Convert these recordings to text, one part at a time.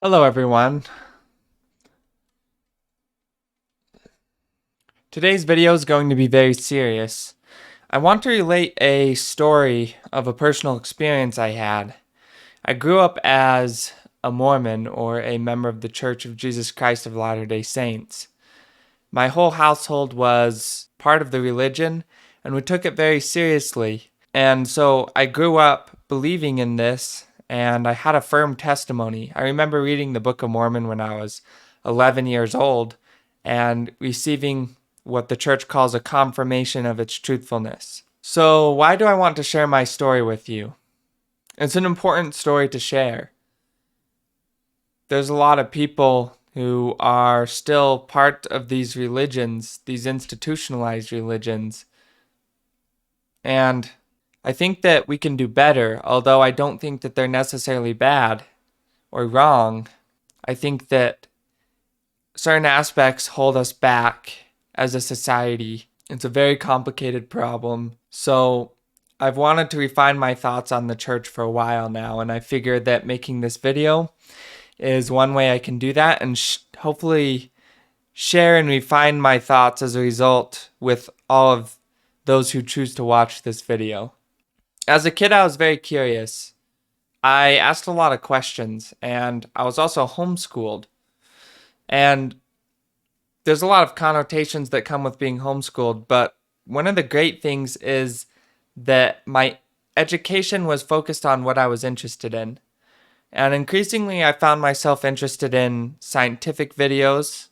Hello, everyone. Today's video is going to be very serious. I want to relate a story of a personal experience I had. I grew up as a Mormon, or a member of the Church of Jesus Christ of Latter-day Saints. My whole household was part of the religion, and we took it very seriously. And so I grew up believing in this, and I had a firm testimony. I remember reading the Book of Mormon when I was 11 years old and receiving what the church calls a confirmation of its truthfulness. So, why do I want to share my story with you? It's an important story to share. There's a lot of people who are still part of these religions, these institutionalized religions, and I think that we can do better, although I don't think that they're necessarily bad or wrong. I think that certain aspects hold us back as a society. It's a very complicated problem. So I've wanted to refine my thoughts on the church for a while now, and I figured that making this video is one way I can do that and hopefully share and refine my thoughts as a result with all of those who choose to watch this video. As a kid, I was very curious. I asked a lot of questions, and I was also homeschooled. And there's a lot of connotations that come with being homeschooled, but one of the great things is that my education was focused on what I was interested in. And increasingly, I found myself interested in scientific videos,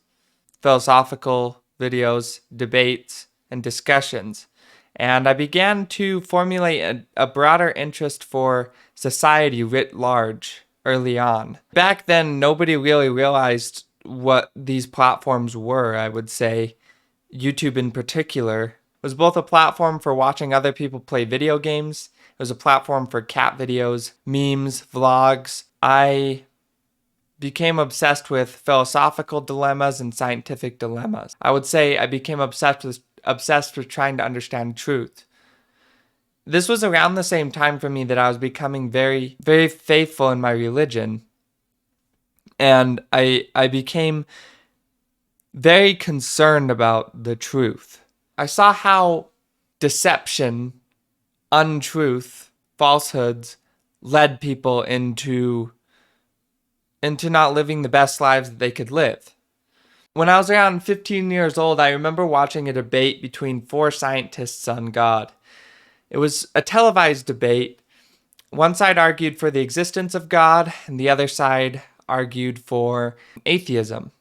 philosophical videos, debates, and discussions. And I began to formulate a broader interest for society writ large early on. Back then, nobody really realized what these platforms were, I would say. YouTube in particular was both a platform for watching other people play video games. It was a platform for cat videos, memes, vlogs. I became obsessed with philosophical dilemmas and scientific dilemmas. I would say I became obsessed with trying to understand truth. This was around the same time for me that I was becoming very, very faithful in my religion. And I became very concerned about the truth. I saw how deception, untruth, falsehoods led people into not living the best lives that they could live. When I was around 15 years old, I remember watching a debate between four scientists on God. It was a televised debate. One side argued for the existence of God, and the other side argued for atheism,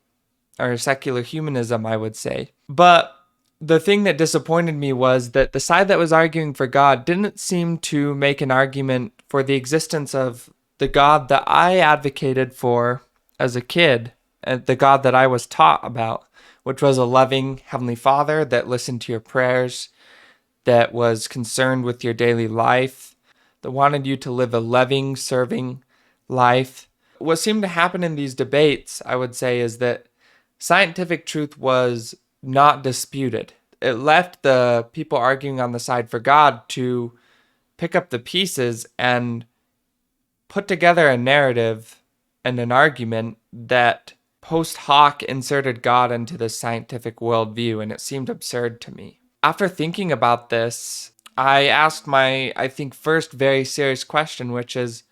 or secular humanism, I would say. But the thing that disappointed me was that the side that was arguing for God didn't seem to make an argument for the existence of the God that I advocated for as a kid, and the God that I was taught about, which was a loving Heavenly Father that listened to your prayers, that was concerned with your daily life, that wanted you to live a loving, serving life. What seemed to happen in these debates, I would say, is that scientific truth was not disputed. It left the people arguing on the side for God to pick up the pieces and put together a narrative and an argument that post hoc inserted God into the scientific worldview, and it seemed absurd to me. After thinking about this, I asked my, I think, first very serious question, which is,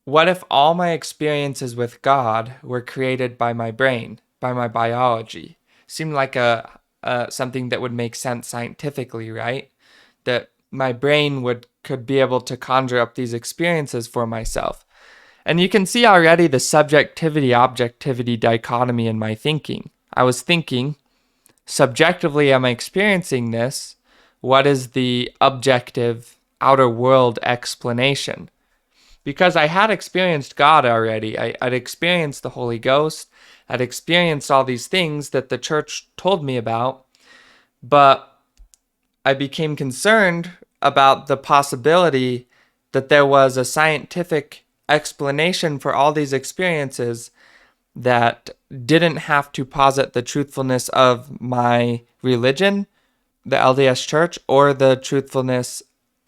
what if all my experiences with God were created by my brain, by my biology? Seemed like something that would make sense scientifically, right? That my brain could be able to conjure up these experiences for myself. And you can see already the subjectivity-objectivity dichotomy in my thinking. I was thinking, subjectively, am I experiencing this? What is the objective outer world explanation? Because I had experienced God already. I'd experienced the Holy Ghost. I'd experienced all these things that the church told me about. But I became concerned about the possibility that there was a scientific explanation for all these experiences that didn't have to posit the truthfulness of my religion, the LDS Church, or the truthfulness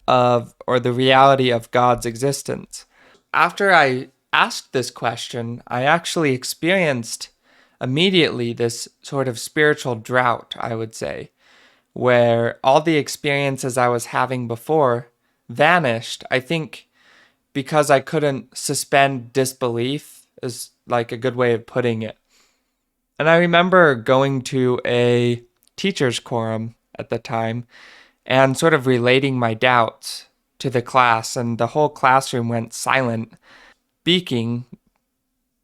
of, or the reality of God's existence. After I asked this question, I actually experienced immediately this sort of spiritual drought, I would say, where all the experiences I was having before vanished. I think because I couldn't suspend disbelief is like a good way of putting it. And I remember going to a teacher's quorum at the time and sort of relating my doubts to the class, and the whole classroom went silent, speaking,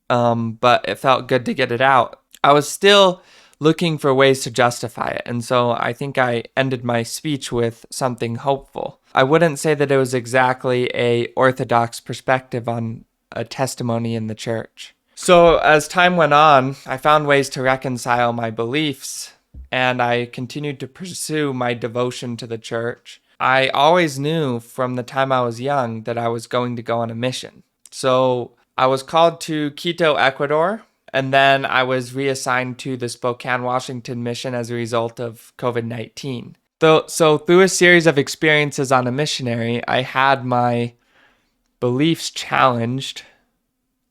but it felt good to get it out. I was still looking for ways to justify it, and so I think I ended my speech with something hopeful. I wouldn't say that it was exactly a orthodox perspective on a testimony in the church. So as time went on, I found ways to reconcile my beliefs, and I continued to pursue my devotion to the church. I always knew from the time I was young that I was going to go on a mission. So I was called to Quito, Ecuador, and then I was reassigned to the Spokane, Washington mission as a result of COVID-19. So through a series of experiences on a missionary, I had my beliefs challenged,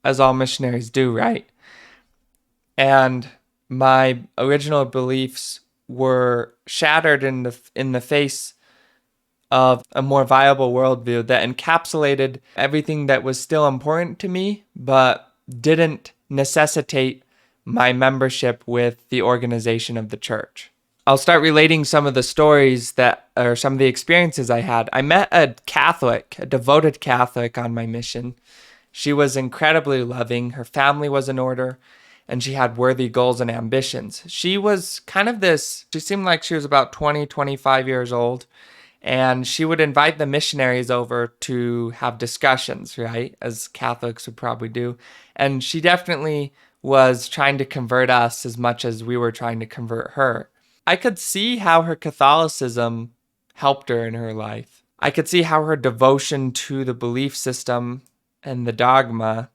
as all missionaries do, right? And my original beliefs were shattered in the face of a more viable worldview that encapsulated everything that was still important to me, but didn't necessitate my membership with the organization of the church. I'll start relating some of the stories or some of the experiences I had. I met a Catholic, a devoted Catholic on my mission. She was incredibly loving. Her family was in order, and she had worthy goals and ambitions. She seemed like she was about 20, 25 years old, and she would invite the missionaries over to have discussions, right? As Catholics would probably do. And she definitely was trying to convert us as much as we were trying to convert her. I could see how her Catholicism helped her in her life. I could see how her devotion to the belief system and the dogma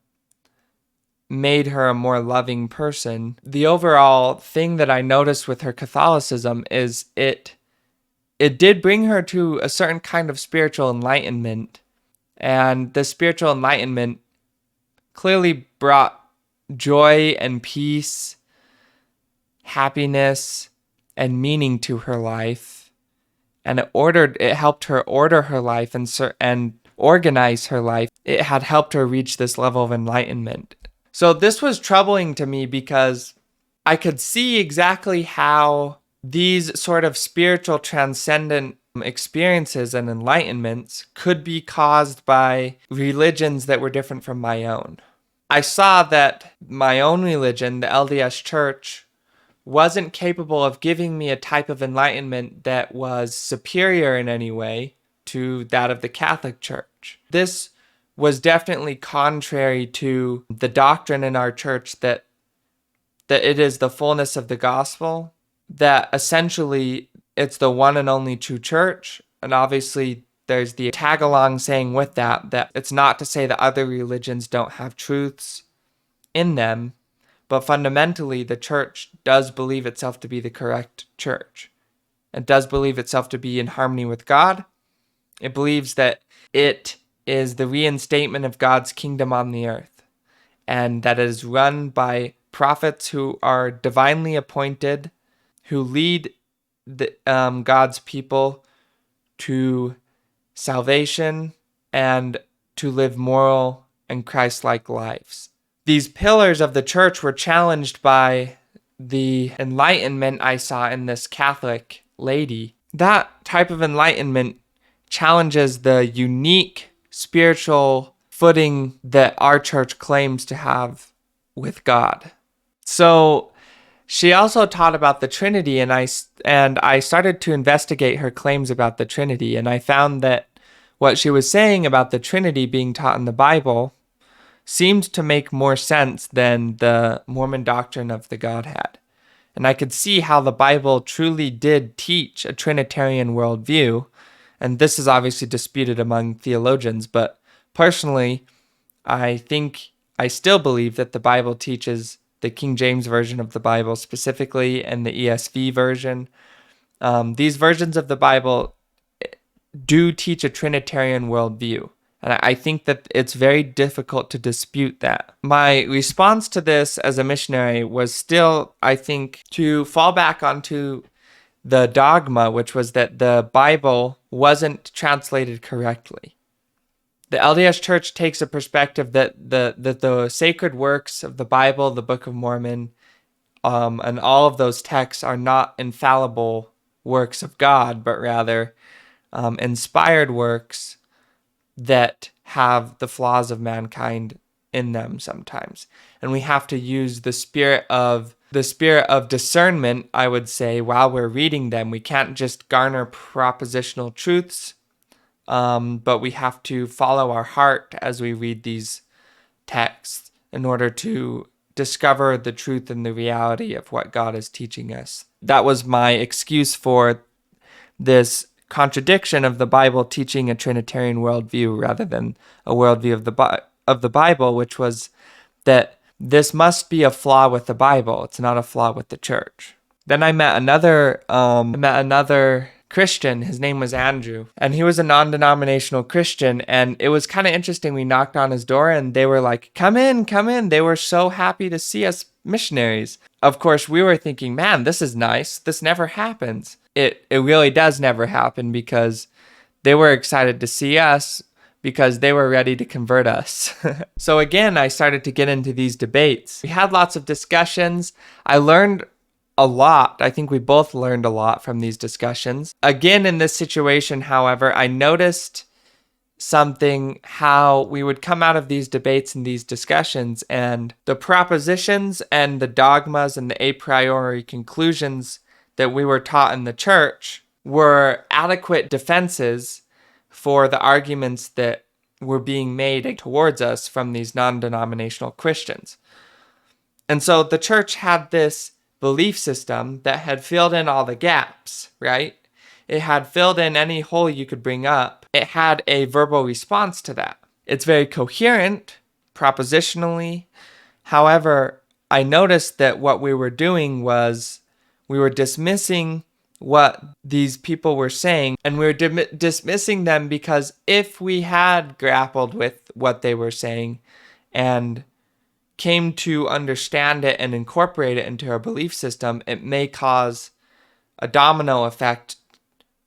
made her a more loving person. The overall thing that I noticed with her Catholicism is it did bring her to a certain kind of spiritual enlightenment. And the spiritual enlightenment clearly brought joy and peace, happiness, and meaning to her life. And it helped her order her life and organize her life. It had helped her reach this level of enlightenment. So this was troubling to me because I could see exactly how these sort of spiritual transcendent experiences and enlightenments could be caused by religions that were different from my own. I saw that my own religion, the LDS Church, wasn't capable of giving me a type of enlightenment that was superior in any way to that of the Catholic Church. This was definitely contrary to the doctrine in our church that it is the fullness of the gospel, that essentially it's the one and only true church. And obviously there's the tag along saying with that it's not to say that other religions don't have truths in them, but fundamentally the church does believe itself to be the correct church. It does believe itself to be in harmony with God. It believes that it is the reinstatement of God's kingdom on the earth, and that it is run by prophets who are divinely appointed, who lead God's people to salvation and to live moral and Christ-like lives. These pillars of the church were challenged by the enlightenment I saw in this Catholic lady. That type of enlightenment challenges the unique spiritual footing that our church claims to have with God. So she also taught about the Trinity, and I started to investigate her claims about the Trinity, and I found that what she was saying about the Trinity being taught in the Bible seemed to make more sense than the Mormon doctrine of the Godhead. And I could see how the Bible truly did teach a Trinitarian worldview, and this is obviously disputed among theologians, but personally, I still believe that the Bible teaches, the King James Version of the Bible specifically, and the ESV version. These versions of the Bible do teach a Trinitarian worldview, And I think that it's very difficult to dispute that. My response to this as a missionary was still, I think, to fall back onto the dogma, which was that the Bible wasn't translated correctly. The LDS Church takes a perspective that the sacred works of the Bible, the Book of Mormon, and all of those texts are not infallible works of God, but rather inspired works that have the flaws of mankind in them sometimes. And we have to use the spirit of discernment, I would say, while we're reading them. We can't just garner propositional truths, but we have to follow our heart as we read these texts in order to discover the truth and the reality of what God is teaching us. That was my excuse for this contradiction of the Bible teaching a Trinitarian worldview rather than a worldview of the Bible, which was that this must be a flaw with the Bible. It's not a flaw with the church. Then I met another Christian. His name was Andrew, and he was a non-denominational Christian. And it was kind of interesting. We knocked on his door, and they were like, "Come in, come in." They were so happy to see us missionaries. Of course, we were thinking, "Man, this is nice. This never happens." It really does never happen, because they were excited to see us because they were ready to convert us. So again, I started to get into these debates. We had lots of discussions. I learned a lot. I think we both learned a lot from these discussions. Again, in this situation, however, I noticed something, how we would come out of these debates and these discussions, and the propositions and the dogmas and the a priori conclusions that we were taught in the church were adequate defenses for the arguments that were being made towards us from these non-denominational Christians. And so the church had this belief system that had filled in all the gaps, right? It had filled in any hole you could bring up. It had a verbal response to that. It's very coherent, propositionally. However, I noticed that what we were doing was we were dismissing what these people were saying, and we were dismissing them because if we had grappled with what they were saying and came to understand it and incorporate it into our belief system, it may cause a domino effect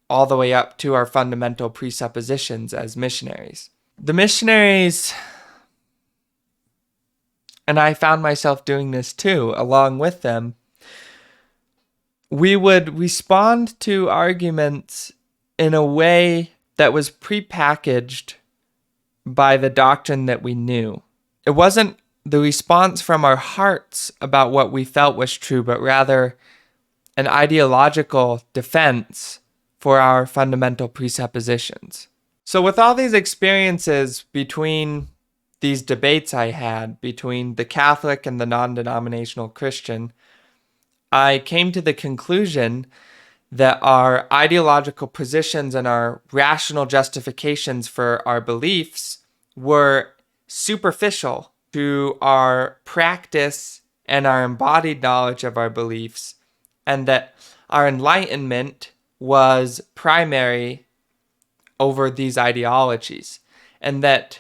all the way up to our fundamental presuppositions as missionaries. The missionaries, and I found myself doing this too, along with them, we would respond to arguments in a way that was prepackaged by the doctrine that we knew. It wasn't the response from our hearts about what we felt was true, but rather an ideological defense for our fundamental presuppositions. So with all these experiences between these debates I had between the Catholic and the non-denominational Christian, I came to the conclusion that our ideological positions and our rational justifications for our beliefs were superficial to our practice and our embodied knowledge of our beliefs, and that our enlightenment was primary over these ideologies, and that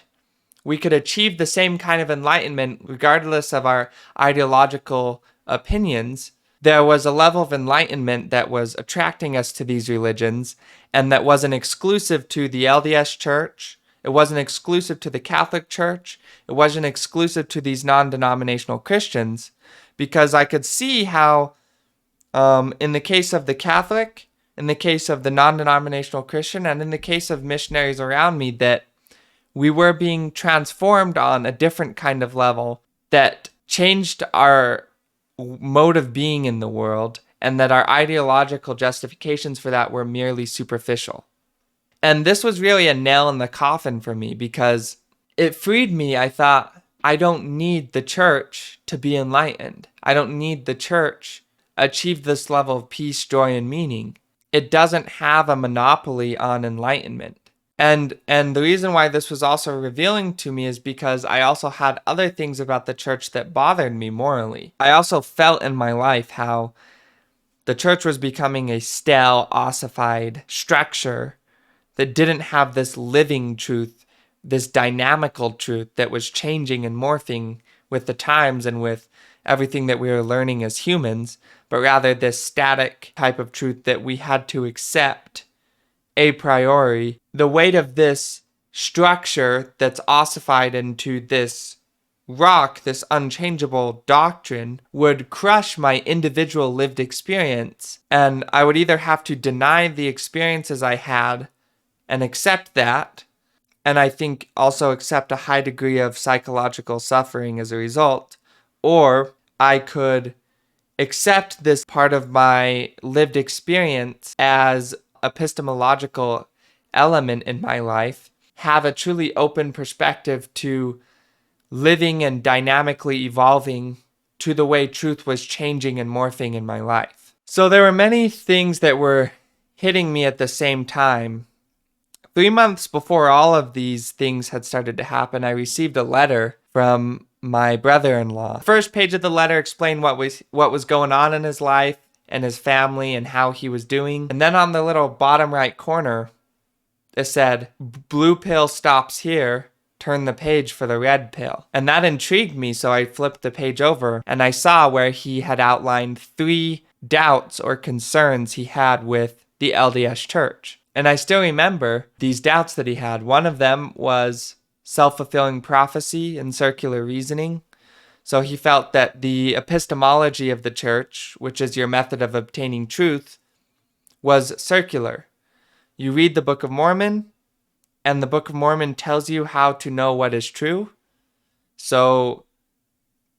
we could achieve the same kind of enlightenment regardless of our ideological opinions. There was a level of enlightenment that was attracting us to these religions, and that wasn't exclusive to the LDS Church. It wasn't exclusive to the Catholic Church. It wasn't exclusive to these non-denominational Christians, because I could see how, in the case of the Catholic, in the case of the non-denominational Christian, and in the case of missionaries around me, that we were being transformed on a different kind of level that changed our mode of being in the world, and that our ideological justifications for that were merely superficial. And this was really a nail in the coffin for me, because it freed me. I thought, I don't need the church to be enlightened. I don't need the church achieve this level of peace, joy, and meaning. It doesn't have a monopoly on enlightenment. And the reason why this was also revealing to me is because I also had other things about the church that bothered me morally. I also felt in my life how the church was becoming a stale, ossified structure that didn't have this living truth this dynamical truth that was changing and morphing with the times and with everything that we were learning as humans, but rather this static type of truth that we had to accept a priori. The weight of this structure that's ossified into this rock, this unchangeable doctrine, would crush my individual lived experience, and I would either have to deny the experiences I had and accept that, and I think also accept a high degree of psychological suffering as a result, or I could accept this part of my lived experience as epistemological element in my life, have a truly open perspective to living and dynamically evolving to the way truth was changing and morphing in my life. So there were many things that were hitting me at the same time. 3 months before all of these things had started to happen, I received a letter from my brother-in-law. The first page of the letter explained what was going on in his life and his family and how he was doing. And then on the little bottom right corner, it said, "Blue pill stops here. Turn the page for the red pill." And that intrigued me, so I flipped the page over and I saw where he had outlined 3 doubts or concerns he had with the LDS Church. And I still remember these doubts that he had. One of them was self-fulfilling prophecy and circular reasoning. So he felt that the epistemology of the church, which is your method of obtaining truth, was circular. You read the Book of Mormon, and the Book of Mormon tells you how to know what is true. So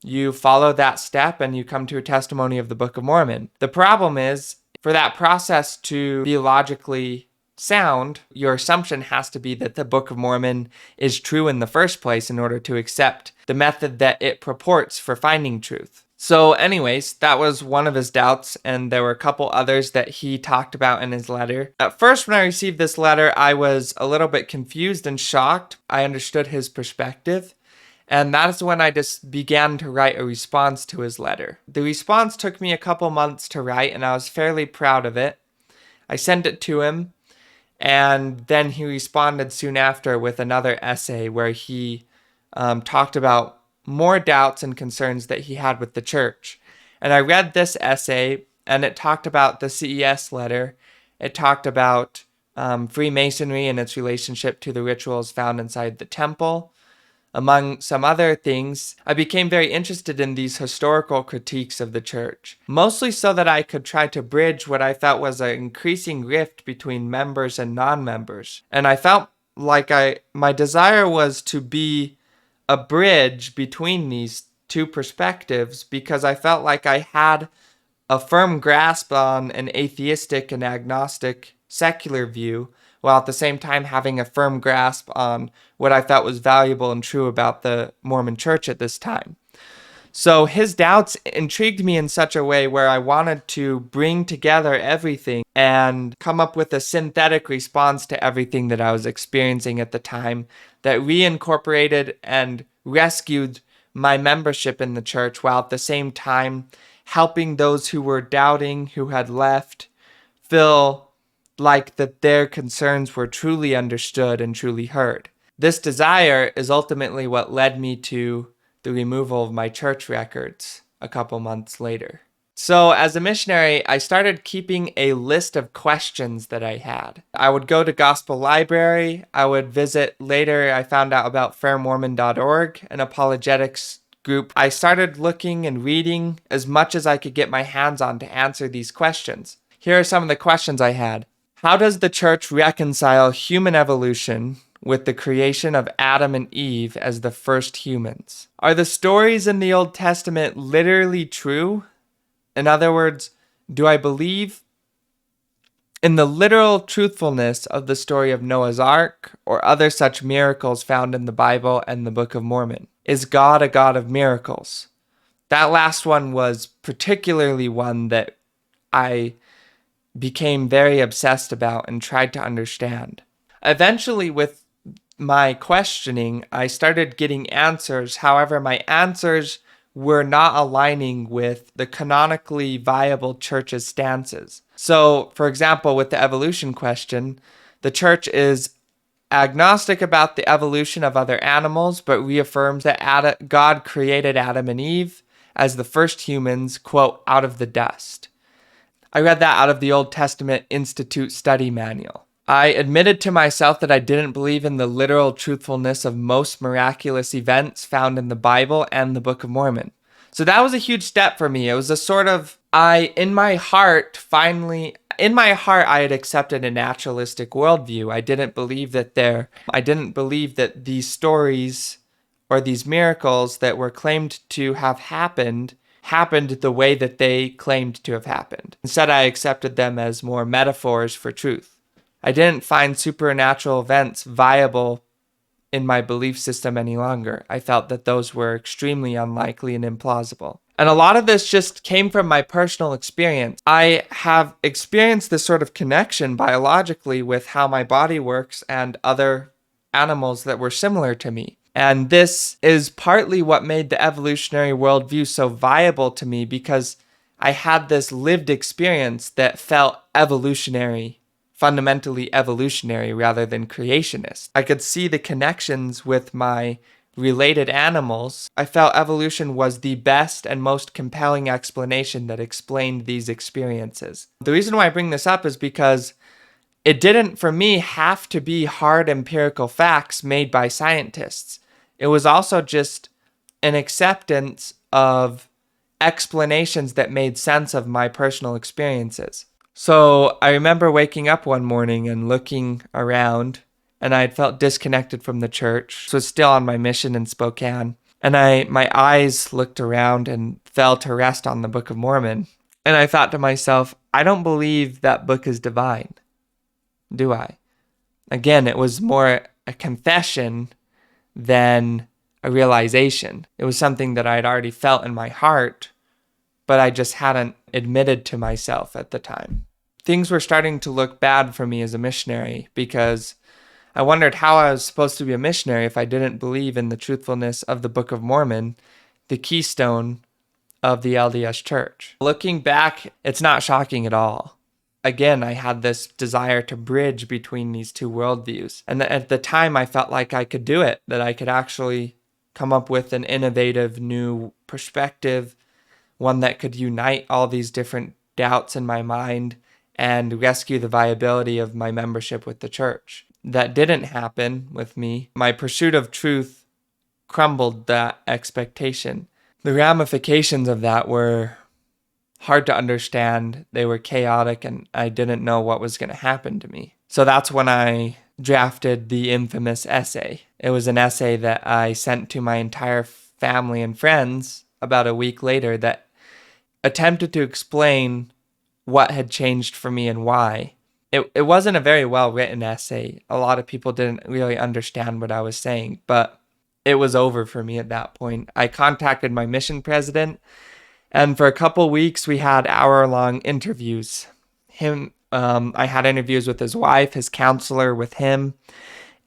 you follow that step and you come to a testimony of the Book of Mormon. The problem is, for that process to be logically sound, your assumption has to be that the Book of Mormon is true in the first place in order to accept the method that it purports for finding truth. So anyways, that was one of his doubts, and there were a couple others that he talked about in his letter. At first, when I received this letter, I was a little bit confused and shocked. I understood his perspective, and that's when I just began to write a response to his letter. The response took me a couple months to write, and I was fairly proud of it. I sent it to him, and then he responded soon after with another essay where he talked about more doubts and concerns that he had with the church. And I read this essay, and it talked about the CES letter. It talked about Freemasonry and its relationship to the rituals found inside the temple. Among some other things, I became very interested in these historical critiques of the church, mostly so that I could try to bridge what I felt was an increasing rift between members and non-members. And I felt like my desire was to be a bridge between these two perspectives, because I felt like I had a firm grasp on an atheistic and agnostic secular view, while at the same time having a firm grasp on what I felt was valuable and true about the Mormon Church at this time. So his doubts intrigued me in such a way where I wanted to bring together everything and come up with a synthetic response to everything that I was experiencing at the time that reincorporated and rescued my membership in the church, while at the same time helping those who were doubting, who had left, feel like that their concerns were truly understood and truly heard. This desire is ultimately what led me to the removal of my church records a couple months later. So as a missionary, I started keeping a list of questions that I had. I would go to Gospel Library. I would visit, later I found out about fairmormon.org, an apologetics group. I started looking and reading as much as I could get my hands on to answer these questions. Here are some of the questions I had. How does the church reconcile human evolution with the creation of Adam and Eve as the first humans? Are the stories in the Old Testament literally true? In other words, do I believe in the literal truthfulness of the story of Noah's Ark or other such miracles found in the Bible and the Book of Mormon? Is God a God of miracles? That last one was particularly one that I became very obsessed about and tried to understand. Eventually, with my questioning, I started getting answers. However, my answers were not aligning with the canonically viable church's stances. So, for example, with the evolution question, the church is agnostic about the evolution of other animals, but reaffirms that God created Adam and Eve as the first humans, quote, out of the dust. I read that out of the Old Testament Institute Study Manual. I admitted to myself that I didn't believe in the literal truthfulness of most miraculous events found in the Bible and the Book of Mormon. So that was a huge step for me. It was a sort of, in my heart, I had accepted a naturalistic worldview. I didn't believe that these stories or these miracles that were claimed to have happened the way that they claimed to have happened. Instead, I accepted them as more metaphors for truth. I didn't find supernatural events viable in my belief system any longer. I felt that those were extremely unlikely and implausible. And a lot of this just came from my personal experience. I have experienced this sort of connection biologically with how my body works and other animals that were similar to me. And this is partly what made the evolutionary worldview so viable to me, because I had this lived experience that felt evolutionary, fundamentally evolutionary rather than creationist. I could see the connections with my related animals. I felt evolution was the best and most compelling explanation that explained these experiences. The reason why I bring this up is because it didn't, for me, have to be hard empirical facts made by scientists. It was also just an acceptance of explanations that made sense of my personal experiences. So I remember waking up one morning and looking around, and I had felt disconnected from the church. So I was still on my mission in Spokane. And my eyes looked around and fell to rest on the Book of Mormon. And I thought to myself, I don't believe that book is divine, do I? Again, it was more a confession than a realization. It was something that I had already felt in my heart, but I just hadn't admitted to myself at the time. Things were starting to look bad for me as a missionary, because I wondered how I was supposed to be a missionary if I didn't believe in the truthfulness of the Book of Mormon, the keystone of the LDS Church. Looking back, it's not shocking at all. Again, I had this desire to bridge between these two worldviews. And at the time, I felt like I could do it, that I could actually come up with an innovative new perspective, one that could unite all these different doubts in my mind and rescue the viability of my membership with the church. That didn't happen with me. My pursuit of truth crumbled that expectation. The ramifications of that were hard to understand. They were chaotic, and I didn't know what was going to happen to me. So that's when I drafted the infamous essay. It was an essay that I sent to my entire family and friends about a week later that attempted to explain what had changed for me and why. It wasn't a very well-written essay. A lot of people didn't really understand what I was saying, but it was over for me at that point. I contacted my mission president, and for a couple weeks, we had hour-long interviews. I had interviews with his wife, his counselor, with him,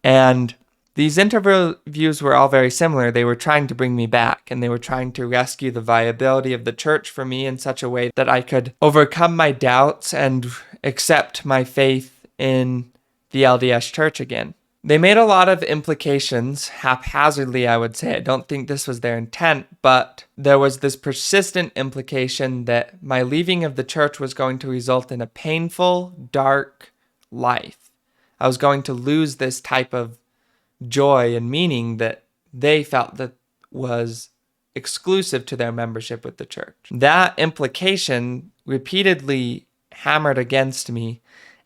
and these interviews were all very similar. They were trying to bring me back, and they were trying to rescue the viability of the church for me in such a way that I could overcome my doubts and accept my faith in the LDS Church again. They made a lot of implications, haphazardly, I would say. I don't think this was their intent, but there was this persistent implication that my leaving of the church was going to result in a painful, dark life. I was going to lose this type of joy and meaning that they felt that was exclusive to their membership with the church. That implication repeatedly hammered against me,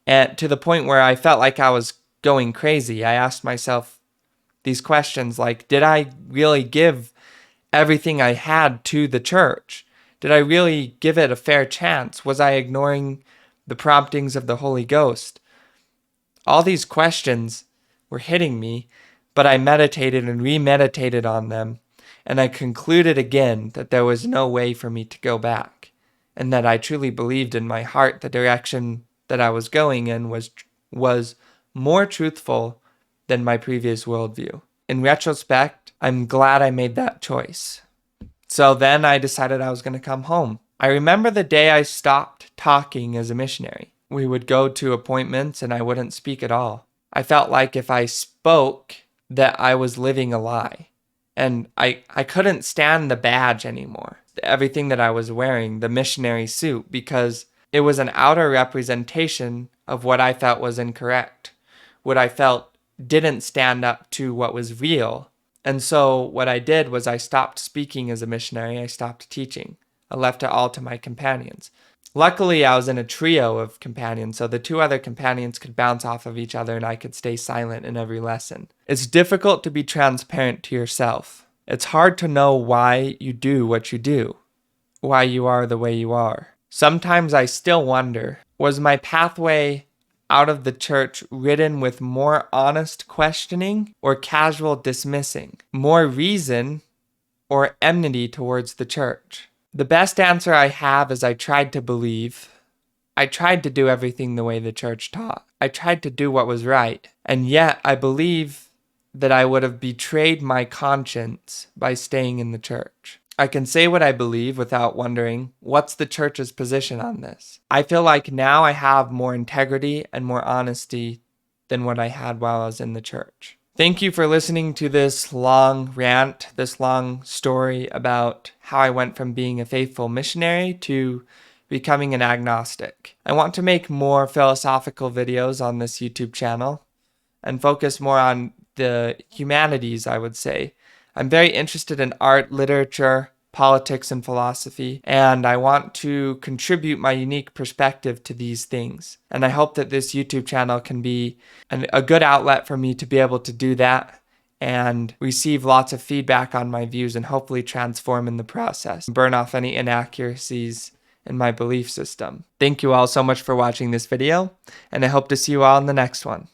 and to the point where I felt like I was going crazy. I asked myself these questions like, did I really give everything I had to the church? Did I really give it a fair chance? Was I ignoring the promptings of the Holy Ghost? All these questions were hitting me, but I meditated and remeditated on them, and I concluded again that there was no way for me to go back, and that I truly believed in my heart the direction that I was going in was more truthful than my previous worldview. In retrospect, I'm glad I made that choice. So then I decided I was going to come home. I remember the day I stopped talking as a missionary. We would go to appointments and I wouldn't speak at all. I felt like if I spoke, that I was living a lie. And I couldn't stand the badge anymore. Everything that I was wearing, the missionary suit, because it was an outer representation of what I felt was incorrect. What I felt didn't stand up to what was real. And so what I did was I stopped speaking as a missionary. I stopped teaching. I left it all to my companions. Luckily, I was in a trio of companions, so the two other companions could bounce off of each other and I could stay silent in every lesson. It's difficult to be transparent to yourself. It's hard to know why you do what you do, why you are the way you are. Sometimes I still wonder, was my pathway out of the church ridden with more honest questioning or casual dismissing, more reason or enmity towards the church? The best answer I have is I tried to believe. I tried to do everything the way the church taught. I tried to do what was right. And yet I believe that I would have betrayed my conscience by staying in the church. I can say what I believe without wondering, what's the church's position on this? I feel like now I have more integrity and more honesty than what I had while I was in the church. Thank you for listening to this long rant, this long story about how I went from being a faithful missionary to becoming an agnostic. I want to make more philosophical videos on this YouTube channel and focus more on the humanities, I would say. I'm very interested in art, literature, politics, and philosophy, and I want to contribute my unique perspective to these things. And I hope that this YouTube channel can be a good outlet for me to be able to do that and receive lots of feedback on my views and hopefully transform in the process, burn off any inaccuracies in my belief system. Thank you all so much for watching this video, and I hope to see you all in the next one.